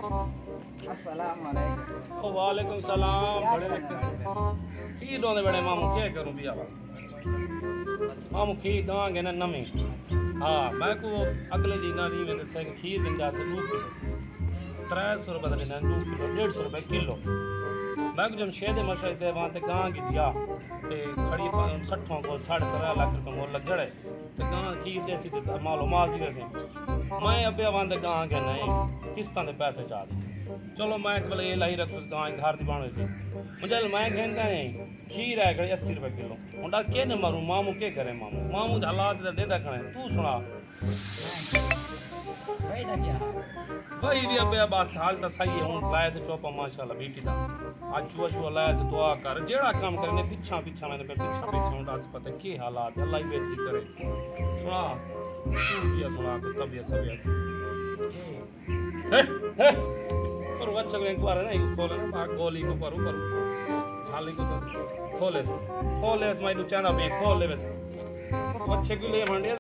अस्सलाम वालेकुम। वालेकुम सलाम। बड़े की दोंदे बड़े मामू क्या करूं बिया मामू खीर दांगे ना नमी। हाँ मैं को अगले दिन ना नहीं मैंने से खीर दिन जा से 2 किलो 300 रुपए का देना 2 किलो 150 रुपए किलो। मैं को जब शेदे मशरे थे वहां ते गां की दिया ते खड़ी 60 को 3.5 लाख रुपए मोल लग गए ते गां खीर देसी ते मालो माल दी वैसे मैं अबे वहां ते गां के नहीं किस्तां दे पैसे चा दी। चलो मैं बोले ये लाई रख गां घर दी बाणे से मुझे मैं कहता है खीर है 80 रुपए किलो उंडा के न मारू मामू के करे मामू दे हालात दे खणे तू सुना भाई भी अबे बस हाल तो सही है हुन लाए से चौपा माशाल्लाह बेटी दा आज चुआ चुआ लाए से दुआ कर जेड़ा काम करने पीछा पीछा मैंने पीछा पीछा उंडा से पता के हालात अल्लाह ही बेटी करे सुना तू ये सुना को तबीयत सब हे हे पर बच्चा को एक बार ना ये खोले ना भाग गोली को पर खाली को तो खोले मैं तो चाना भी खोले बस बच्चे के लिए मंडे